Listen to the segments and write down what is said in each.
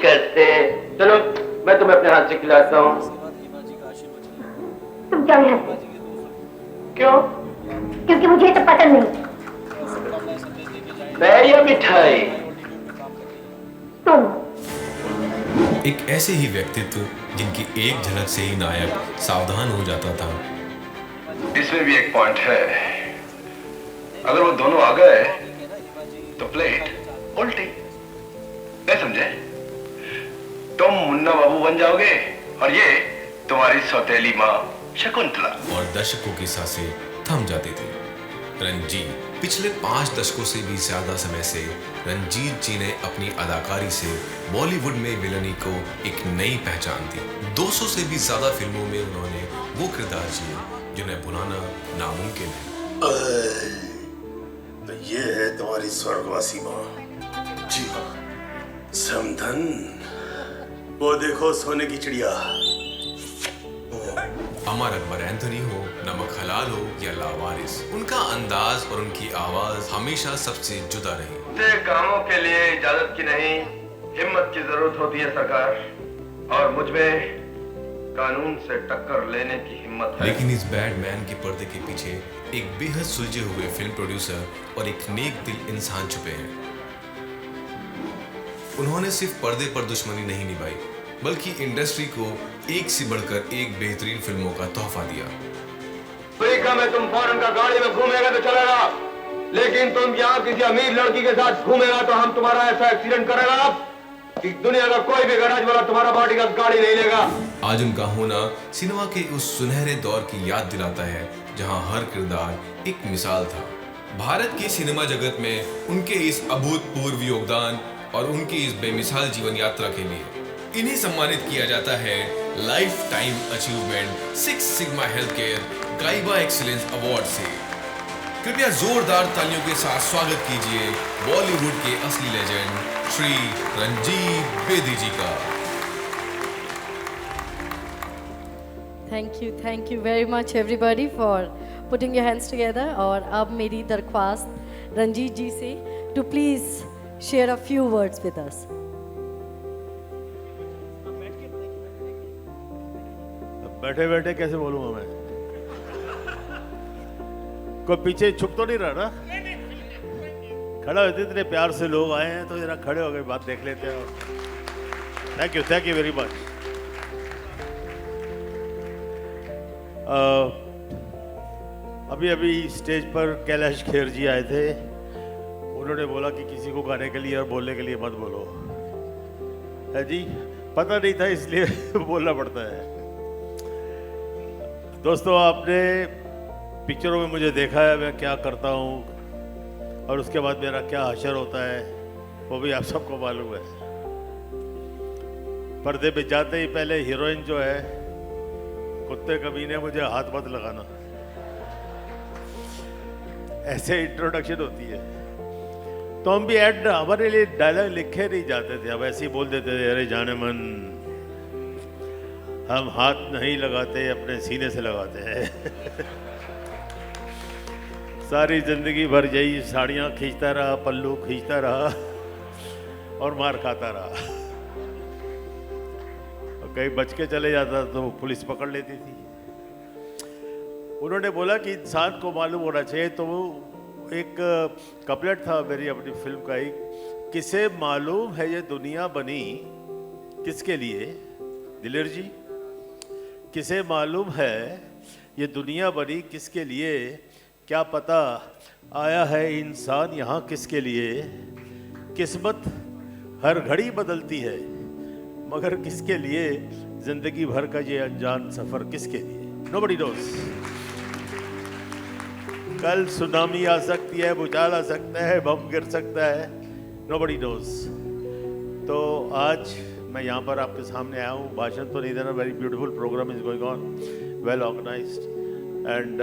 करते हैं। चलो मैं तुम्हें अपने हाथ से खिलाता हूँ। तुम क्यों नहीं हंसते? क्यों? क्योंकि मुझे तो पसंद नहीं। मैं या मिठाई? तुम। एक ऐसे ही व्यक्तित्व जिनकी एक झलक से ही नायक सावधान हो जाता था। इसमें भी एक पॉइंट है, अगर वो दोनों आ गए तो प्लेट उल्टी। नहीं समझे? तुम मुन्ना बाबू बन जाओगे और ये तुम्हारी सौतेली माँ शकुंतला। और दर्शकों की सांसें थम जाती थी। रंजीत पिछले 5 दशकों से भी ज्यादा समय से रंजीत जी ने अपनी अदाकारी से बॉलीवुड में विलनी को एक नई पहचान दी। 200 से भी ज्यादा फिल्मों में उन्होंने वो किरदार जिए जिन्हें भुलाना नामुमकिन है। तो ये है तुम्हारी स्वर्गवासी माँ। जी हाँ, समधन। वो देखो सोने की चिड़िया। अमर अकबर एंथोनी हो, नमक हलाल हो या लावारिस, उनका अंदाज और उनकी आवाज हमेशा सबसे जुदा रही। कामों के लिए इजाजत की नहीं, हिम्मत की जरूरत होती है सरकार, और मुझ में कानून से टक्कर लेने की हिम्मत है। लेकिन इस बैडमैन के पर्दे के पीछे एक बेहद सुलझे हुए फिल्म प्रोड्यूसर और एक नेक दिल इंसान छुपे हैं। उन्होंने सिर्फ पर्दे पर दुश्मनी नहीं निभाई, बल्कि इंडस्ट्री को एक से बढ़कर एक बेहतरीन फिल्मों का तोहफा दिया। अमेरिका में तुम फॉरेन का गाड़ी में घूमेगा तो चलेगा, लेकिन तुम यहाँ किसी अमीर लड़की के साथ घूमेगा तो हम तुम्हारा ऐसा एक्सीडेंट करेगा कि दुनिया का कोई भी गैराज वाला तुम्हारा बॉडी का गाड़ी नहीं लेगा। आज उनका होना सिनेमा के उस सुनहरे दौर की याद दिलाता है जहां हर किरदार एक मिसाल था। भारत की सिनेमा जगत में उनके इस अभूतपूर्व योगदान और उनकी इस बेमिसाल जीवन यात्रा के लिए इन्हें सम्मानित किया जाता है lifetime achievement 6 Sigma health care गाइबा एक्सीलेंस अवार्ड से। कृपया जोरदार तालियों के साथ स्वागत कीजिए बॉलीवुड के असली लेजेंड श्री रंजीत बेदी जी का। Thank you very much everybody for putting your hands together. और अब मेरी दरख्वास्त रंजीत जी से to please share a few words with us. बैठे बैठे कैसे बोलूंगा मैं? कोई पीछे छुप तो नहीं रहा ना? खड़ा होते, इतने प्यार से लोग आए हैं तो जरा खड़े हो गए, बात देख लेते हैं। Thank you very much. अभी अभी स्टेज पर कैलाश खेर जी आए थे। उन्होंने बोला कि किसी को गाने के लिए और बोलने के लिए मत बोलो। है जी, पता नहीं था इसलिए बोलना पड़ता है। दोस्तों, आपने पिक्चरों में मुझे देखा है मैं क्या करता हूँ और उसके बाद मेरा क्या हशर होता है वो भी आप सबको मालूम है। पर्दे पे जाते ही पहले हीरोइन जो है, कुत्ते कमीने मुझे हाथ मत लगाना, ऐसे इंट्रोडक्शन होती है। तो हम भी हमारे लिए डायलॉग लिखे नहीं जाते थे, हम ऐसे ही बोल देते थे, अरे जाने मन हम हाथ नहीं लगाते, अपने सीने से लगाते हैं। सारी जिंदगी भर यही साड़ियाँ खींचता रहा, पल्लू खींचता रहा और मार खाता रहा। और कहीं बच के चले जाता तो पुलिस पकड़ लेती थी। उन्होंने बोला कि इंसान को मालूम होना चाहिए, तो वो एक कपलेट था मेरी अपनी फिल्म का ही, किसे मालूम है ये दुनिया बनी किसके लिए? दिलेर जी, किसे मालूम है ये दुनिया बनी किसके लिए? क्या पता आया है इंसान यहाँ किसके लिए? किस्मत हर घड़ी बदलती है, मगर किसके लिए? जिंदगी भर का ये अनजान सफर किसके लिए? Nobody nose. कल सुनामी आ सकती है, भूचाल आ सकता है, बम गिर सकता है, नोबडी नोस। तो आज मैं यहाँ पर आपके सामने आया हूँ, भाषण तो नहीं देना। Very beautiful programme is going on, well organised, and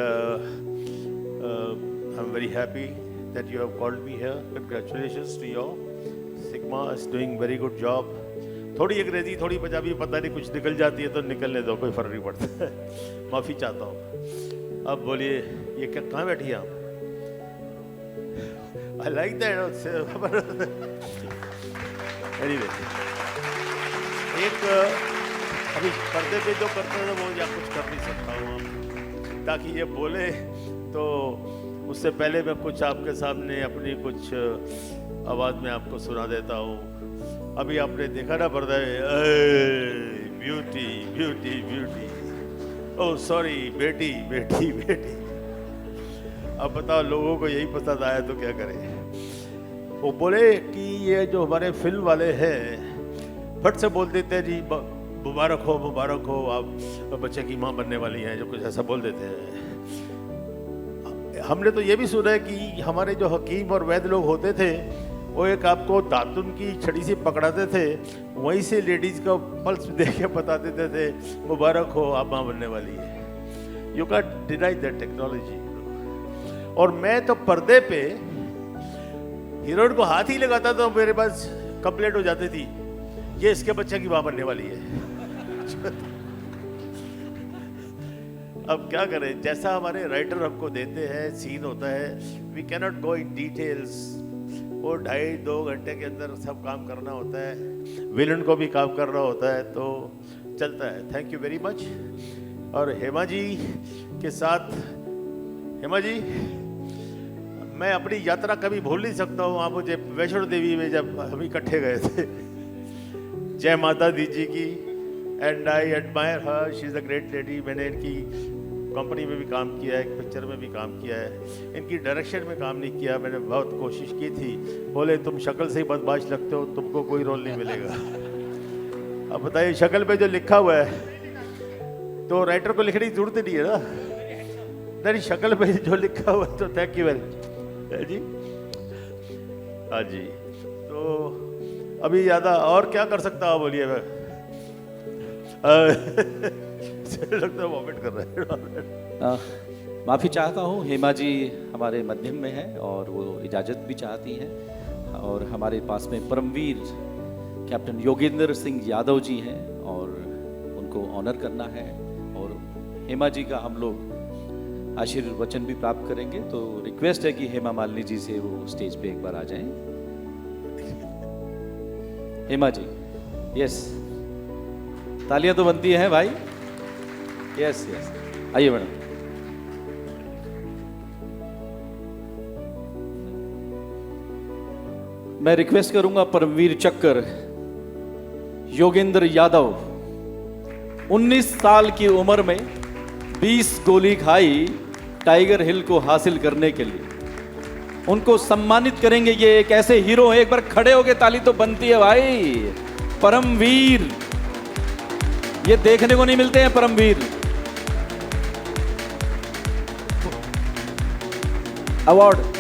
I am very happy that you have called me here. Congratulations to you. Sigma is doing very good job. थोड़ी अंग्रेजी थोड़ी पंजाबी पता नहीं कुछ निकल जाती है तो निकलने दो, कोई फर्क नहीं पड़ता। माफ़ी चाहता हूँ। अब बोलिए, ये क्या कहाँ बैठी हैं आप? I like that. Anyway. एक अभी पर्दे पे जो करते हैं वो या कुछ कर नहीं सकता हूँ अब, ताकि ये बोले तो उससे पहले मैं कुछ आपके सामने अपनी कुछ आवाज़ में आपको सुना देता हूँ। अभी आपने देखा ना पर्दा beauty beauty beauty, oh sorry बेटी बेटी बेटी। अब बताओ लोगों को यही पसंद आया तो क्या करें। वो बोले कि ये जो हमारे फिल्म वाले हैं फट से बोल देते हैं जी मुबारक हो आप बच्चे की माँ बनने वाली हैं, जो कुछ ऐसा बोल देते हैं। हमने तो ये भी सुना है कि हमारे जो हकीम और वैद्य लोग होते थे वो एक आपको दातुन की छड़ी से पकड़ाते थे, वहीं से लेडीज का पल्स देख के बता देते थे मुबारक हो आप माँ बनने वाली है। You can deny that technology. और मैं तो पर्दे पे हीरोइन को हाथ ही लगाता तो मेरे पास कंप्लेंट हो जाती थी, ये इसके बच्चे की माँ बनने वाली है। अब क्या करें, जैसा हमारे राइटर हमको देते हैं सीन होता है, we cannot go in details. वो 2.5-2 घंटे के अंदर सब काम करना होता है, विलन को भी काम करना होता है, तो चलता है। Thank you very much. और हेमा जी के साथ, हेमा जी मैं अपनी यात्रा कभी भूल नहीं सकता हूँ। आप मुझे वैष्णो देवी में जब हम इकट्ठे गए थे, जय माता दी जी की, and I admire her, she is a great lady. मैंने इनकी कंपनी में भी काम किया है, एक पिक्चर में भी काम किया है, इनकी डायरेक्शन में काम नहीं किया। मैंने बहुत कोशिश की थी, बोले तुम शक्ल से ही बदमाश लगते हो, तुमको कोई रोल नहीं मिलेगा। अब बताइए शक्ल पे जो लिखा हुआ है तो राइटर को लिखने की जरूरत नहीं है ना, तेरी शक्ल पे जो लिखा हुआ है। तो थैंक यू वेरी जी। हाँ जी, तो अभी ज़्यादा और क्या कर सकता हूँ बोलिए। मैं लगता है वॉमिट कर रहे हैं। माफ़ी चाहता हूँ, हेमा जी हमारे मध्यम में है और वो इजाज़त भी चाहती हैं। और हमारे पास में परमवीर कैप्टन योगेंद्र सिंह यादव जी हैं और उनको ऑनर करना है। और हेमा जी का हम लोग आशीर्वचन भी प्राप्त करेंगे, तो रिक्वेस्ट है कि हेमा मालिनी जी से वो स्टेज पे एक बार आ जाएं। हेमा जी, यस, तालियां तो बनती हैं भाई। यस यस, आइए मैडम। मैं रिक्वेस्ट करूंगा परमवीर चक्कर योगेंद्र यादव, 19 साल की उम्र में 20 गोली खाई टाइगर हिल को हासिल करने के लिए, उनको सम्मानित करेंगे। ये एक ऐसे हीरो हैं, एक बार खड़े होके ताली तो बनती है भाई। परमवीर, ये देखने को नहीं मिलते हैं परमवीर। अवार्ड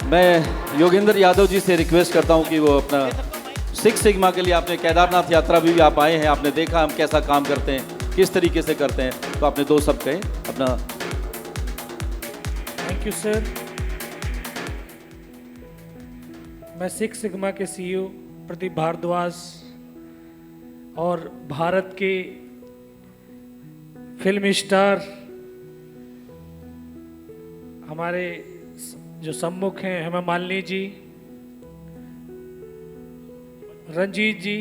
मैं योगेंद्र यादव जी से रिक्वेस्ट करता हूं कि वो अपना 6 सिग्मा के लिए, आपने केदारनाथ यात्रा भी आप आए हैं, आपने देखा हम कैसा काम करते हैं, किस तरीके से करते हैं, तो आपने 2 शब्द कहें अपना। Thank you sir. मैं 6 सिग्मा के CEO प्रदीप भारद्वाज और भारत के फिल्म स्टार हमारे जो सम्मुख हैं, हेमा मालिनी जी, रंजीत जी,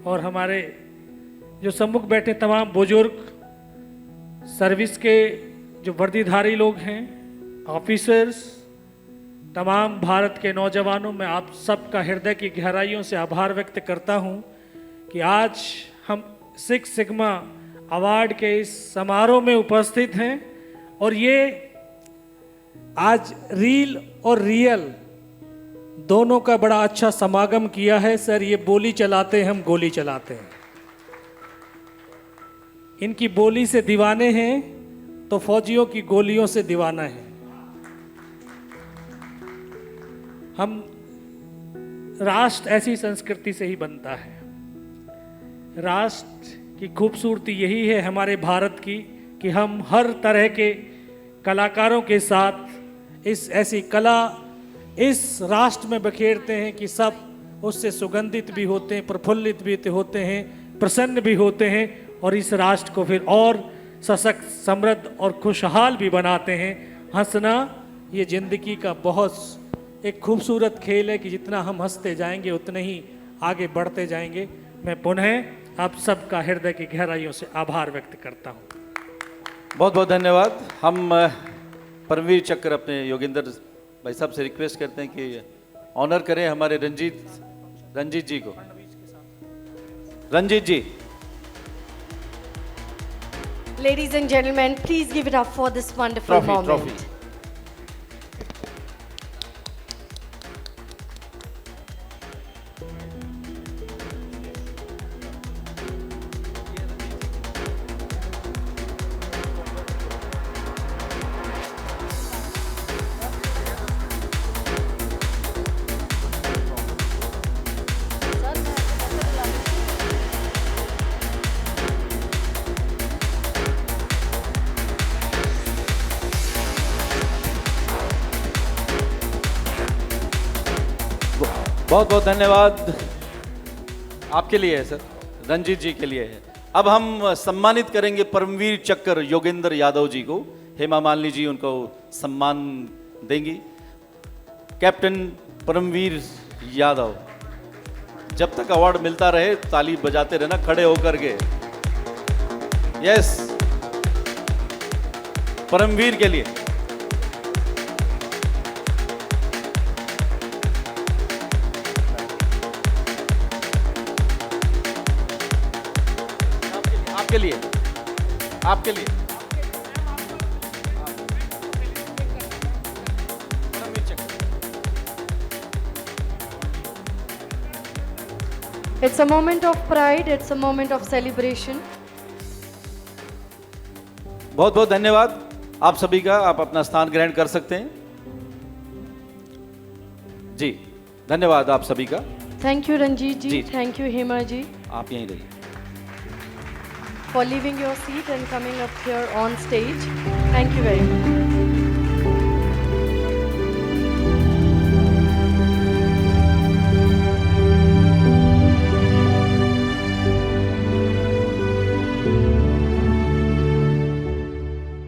और हमारे जो सम्मुख बैठे तमाम बुजुर्ग, सर्विस के जो वर्दीधारी लोग हैं, ऑफिसर्स, तमाम भारत के नौजवानों, मैं आप सबका हृदय की गहराइयों से आभार व्यक्त करता हूं कि आज हम 6 सिग्मा अवार्ड के इस समारोह में उपस्थित हैं। और ये आज रील और रियल दोनों का बड़ा अच्छा समागम किया है। सर, ये बोली चलाते हैं, हम गोली चलाते हैं। इनकी बोली से दीवाने हैं तो फौजियों की गोलियों से दीवाना है। हम राष्ट्र ऐसी संस्कृति से ही बनता है। राष्ट्र की खूबसूरती यही है हमारे भारत की कि हम हर तरह के कलाकारों के साथ इस ऐसी कला इस राष्ट्र में बखेरते हैं कि सब उससे सुगंधित भी होते हैं, प्रफुल्लित भी होते हैं, प्रसन्न भी होते हैं और इस राष्ट्र को फिर और सशक्त, समृद्ध और खुशहाल भी बनाते हैं। हंसना ये जिंदगी का बहुत एक खूबसूरत खेल है कि जितना हम हंसते जाएंगे उतने ही आगे बढ़ते जाएंगे। मैं पुनः आप सबका हृदय की गहराइयों से आभार व्यक्त करता हूँ। बहुत बहुत धन्यवाद। हम परमवीर चक्र अपने योगेंद्र भाई साहब से रिक्वेस्ट करते हैं कि ऑनर करें हमारे रंजीत जी को। रंजीत जी। Ladies and gentlemen, please give it up for this wonderful moment. Trophy. बहुत बहुत धन्यवाद आपके लिए है सर, रंजीत जी के लिए है। अब हम सम्मानित करेंगे परमवीर चक्र योगेंद्र यादव जी को। हेमा मालिनी जी उनको सम्मान देंगी। कैप्टन परमवीर यादव, जब तक अवार्ड मिलता रहे ताली बजाते रहना खड़े होकर के। यस, परमवीर के लिए। आपके लिए, आपके लिए। It's a moment of pride, it's a moment of celebration. बहुत बहुत धन्यवाद आप सभी का। आप अपना स्थान ग्रहण कर सकते हैं जी। धन्यवाद आप सभी का। Thank you Ranjit ji, ji. thank you Hema ji आप यहीं रहिए। for leaving your seat and coming up here on stage. Thank you very much.